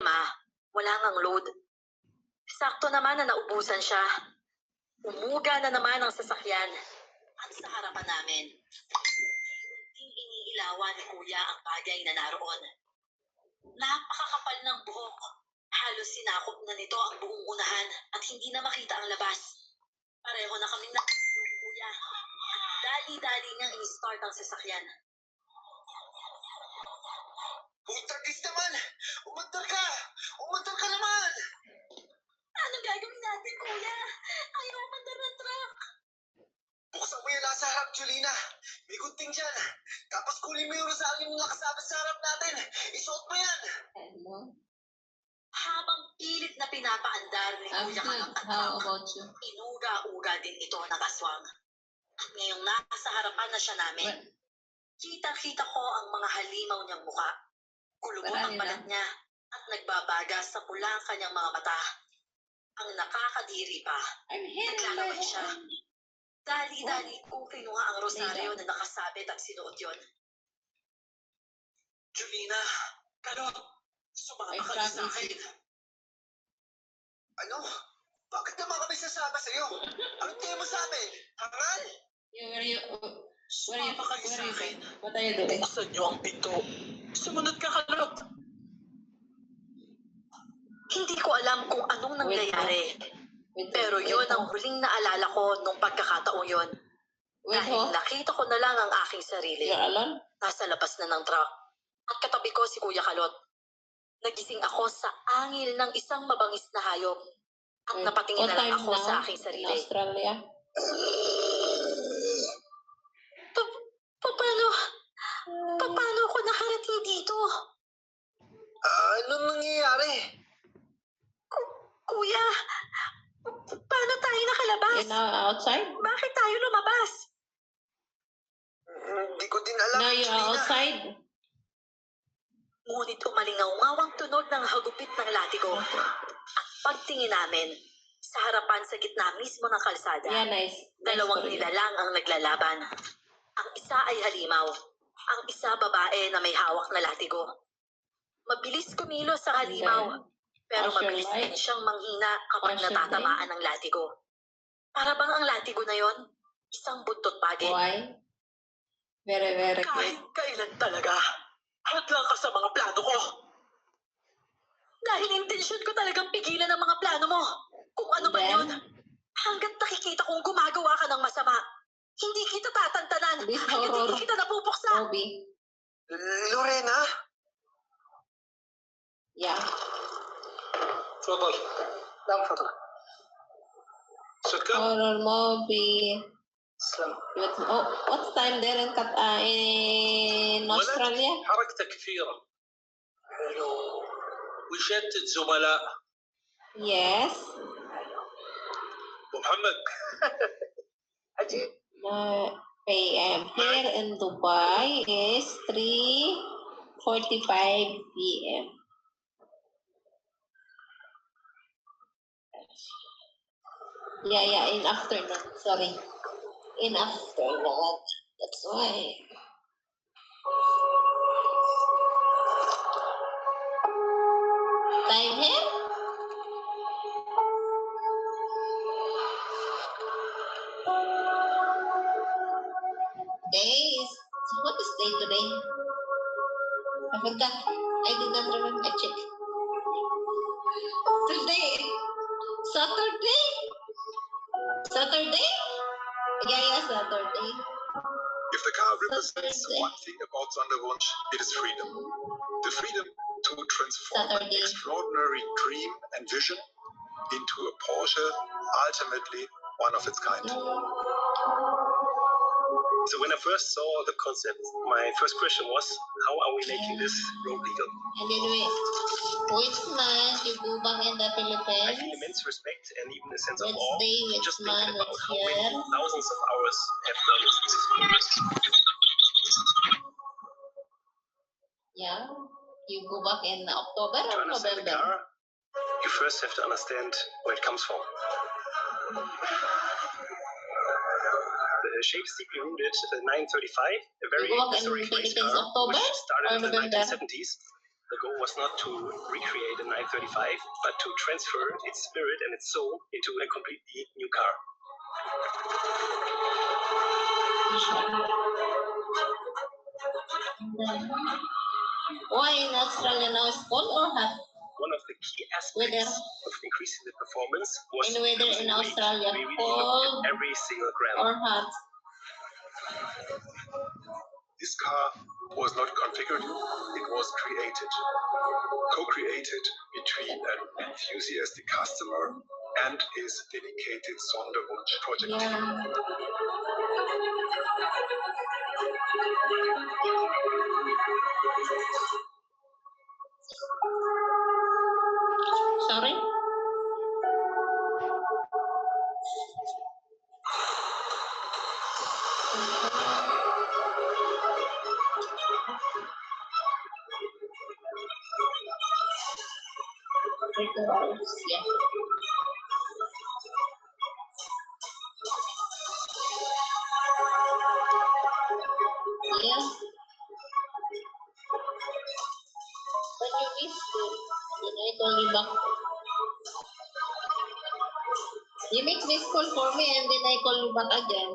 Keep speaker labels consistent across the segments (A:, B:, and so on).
A: Ma, wala ngang load. Sakto naman na naubusan siya. Umuga na naman ang sasakyan. At sa harapan namin, hindi iniilawan ni Kuya ang bagay na naroon. Napakakapal ng buhok. Halos sinakop na nito ang buong unahan at hindi na makita ang labas. Pareho na kaming nakasitong Kuya. Dali-dali niyang in-start ang sasakyan.
B: Putagis naman! Umandar ka! Umandar ka naman!
A: Anong gagawin natin, Kuya? Ayaw umandar ng truck.
B: Buksan mo yung nasa harap, Julina. May gunting dyan. Tapos kunin mo yung rosaryo na nakasabit sa harap natin. Isuot mo yan.
A: Habang pilit na pinapaandar ni Kuya Kalot ang truck, inuga-uga din ito ng aswang. At ngayong nasa harapan na siya namin, kita-kita ko ang mga halimaw niyang muka. Kulubot ang balat niya at nagbabaga sa pula ang kanyang mga mata. Ang nakakadiri pa, naglalaway siya. Dali-dali kong kinuha ang rosaryo na nakasabit at sinuot yon.
B: Julina, Kalot, sumama ka na sa akin. Ano? Bakit naman kami sasama sa'yo? Anong tingin mo sa amin? Haral? Sumama kayo sa akin. Buksan niyo ang pinto. Sumunod ka, Kalot.
A: Hindi ko alam kung anong nangyayari. Pero yun ang huling naalala ko nung pagkakataong yun. Dahil nakita ko na lang ang aking sarili. Nasa labas na ng truck. At katabi ko si Kuya Kalot. Nagising ako sa angil ng isang mabangis na hayop. At napatingin na lang ako sa aking sarili.
C: Australia.
A: Paano ako nakarating dito?
B: Anong nangyayari?
A: Kuya, paano tayo nakalabas?
C: Outside?
A: Bakit tayo lumabas?
B: Hindi ko din alam.
C: Now you're
B: Julina.
C: outside?
A: Ngunit umalingaw-ngawang tunog ng hagupit ng latigo. At pagtingin namin, sa harapan sa gitna mismo ng kalsada,
C: Yeah, nice.
A: dalawang nilalang ang naglalaban. Ang isa ay halimaw, ang isa babae na may hawak na latigo. Mabilis kumilos sa halimaw, pero mabilis din siyang manghina kapag natatamaan ng latigo. Para bang ang latigo na yon, isang buntot bagay.
C: Why? Very, very
B: Kahit
C: good.
B: kailan talaga. Hadlang ka sa mga plano ko.
A: Dahil intensyon ko talagang pigilan ang mga plano mo. Kung ano man yun, hanggat nakikita kong gumagawa ka ng masama, hindi kita tatantanan.
C: This
A: Hanggat
C: horror
A: hindi kita napupuksa.
C: movie.
B: Lorena?
C: Yeah.
B: تفضل. نعم تفضل. شكرا.
C: Horror movie.
B: تسلم.
C: What's time there in Australia?
D: حركته كثيرة ويشتت زملاء.
C: Yes.
D: ومحمد
B: عجيب.
C: PM. Here in Dubai is 3:45 PM. Yeah, in afternoon. Sorry. In afternoon. That's why. Time here? What is day today? I forgot. I did not remember. I check. Today. Saturday? Saturday? Yeah, Saturday.
E: If the car represents one thing about Sonderwunsch, it is freedom. The freedom to transform an
C: Saturday.
E: extraordinary dream and vision into a Porsche, ultimately one of its kind.
D: So when I first saw the concept, my first question was, how are we making this road legal?
C: And then which month you go back in the
D: I feel
C: Philippines?
D: immense respect and even a sense of
C: Which
D: awe.
C: day, which
D: Just thinking
C: month,
D: about
C: which
D: how many
C: year?
D: thousands of hours have done this.
C: Yeah. You go back in October
D: To
C: or
D: understand the
C: November?
D: car, you first have to understand where it comes from. The shape is deeply rooted in 935, a very
C: You go back in
D: historic race
C: Philippines
D: car,
C: October
D: which started
C: or
D: in the
C: November?
D: 1970s. The goal was not to recreate a 935, but to transfer its spirit and its soul into a completely new car.
C: And then, why in Australia now is cold or hot?
D: One of the key
C: Weather.
D: aspects of increasing the performance was
C: In weather in
D: using weight.
C: Australia,
D: We really
C: cold
D: looked at every single gram.
C: or hot?
E: This car was not configured, it was created. Co-created between an enthusiastic customer and his dedicated Sonderwunsch project team.
C: Yeah. Sorry? Yeah. Yeah. But you missed it. Then I call you back. You make this call for me and then I call you back again.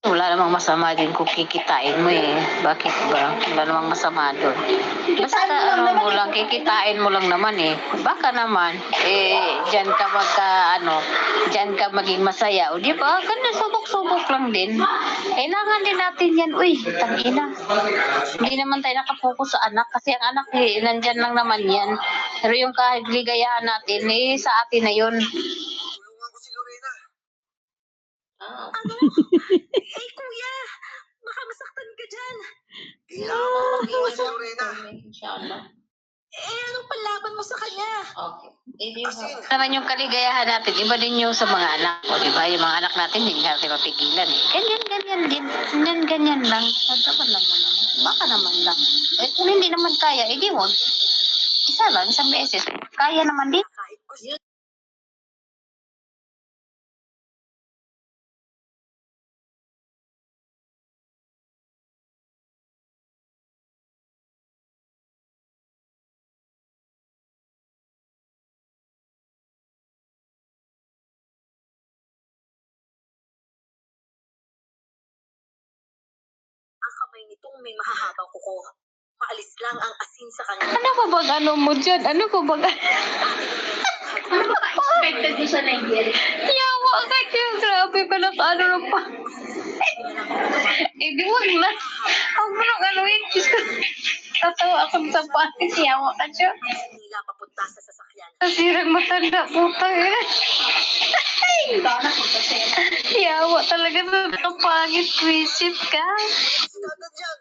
F: Wala namang masama din kung kikitain mo eh. Bakit ba? Wala namang masama doon. Basta ano mo lang, kikitain mo lang naman eh. Baka naman, dyan ka dyan ka maging masaya. O di ba? Ganun, subok-subok lang din. Kailangan din natin yan. Uy, tangina. Hindi naman tayo nakapokus sa anak kasi ang anak nandyan lang naman yan. Pero yung kaligayahan natin, sa atin na yun.
B: Tulungan ko si Lorena.
C: Ah.
A: Eh, kuya! Baka masaktan ka dyan.
B: Kailangan ko tulungan si Lorena.
C: Inshallah.
A: Eh, anong panlaban mo sa kanya?
C: Okay. Maybe
B: Asin.
F: Naman yung kaligayahan natin, iba din yung sa mga anak ko, di ba? Yung mga anak natin, hindi natin mapigilan eh. Ganyan din. Ganyan lang. Dapat naman. Baka naman lang. Eh, kung hindi naman kaya, di wag. Isa lang, isang beses. Kaya naman din.
A: Kahit gusto. Ang kamay nitong may mahahabang kuko. Paalis lang ang asin sa kanya.
F: Ano pa bang ano mo dyan? Ano pa bang...
C: expected mo sa Nigeria.
F: Yawa ka dyan. Grabe ka na ano na pa. Di wag na. Huwag mo nang anuin. Diyos ko. Tatawa ako sa pangit. Yawa ka dyan.
A: Nila papunta sa sasakyan.
F: Nasirang matanda. Putang ina. Yawa talaga na pangit. Visit ka.
B: Si Tata dyan.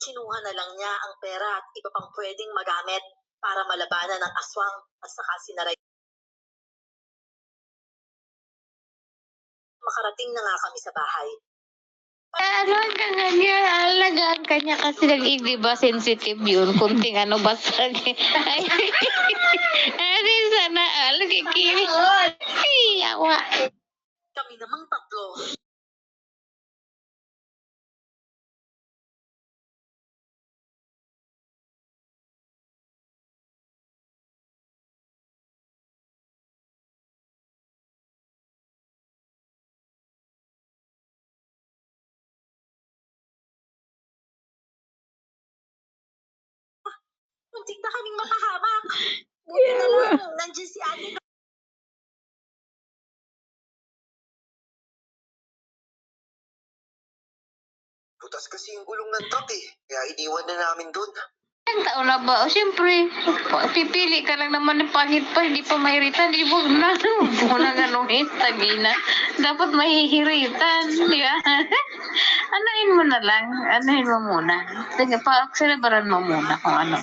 A: Kinuha na lang niya ang pera at iba pang pwedeng magamit para malabanan ng aswang at saka sinaray. Makarating na nga kami sa bahay.
F: Ano ka ganyan? Alagaan ka niya kasi nag-ibig ba sensitive yun? Kunting ano basag. Ay, ano sana? Kikiri. Ay, yawa.
A: Kami namang tatlo. Muntik na kaming mapahamak. Buti na lang, nandiyan si ate.
B: Butas kasi yung gulong ng truck eh. Kaya iniwan na namin doon.
F: Ilang taon na ba? O siyempre, pipili ka lang naman ng pangit pa, hindi pa mahiritan, di mo na, huwag mo na ganuhin, tagina. Dapat mahihiritan, di ba? Anahin mo na lang, anahin mo muna. Sige, pa-celebraran mo muna kung ano.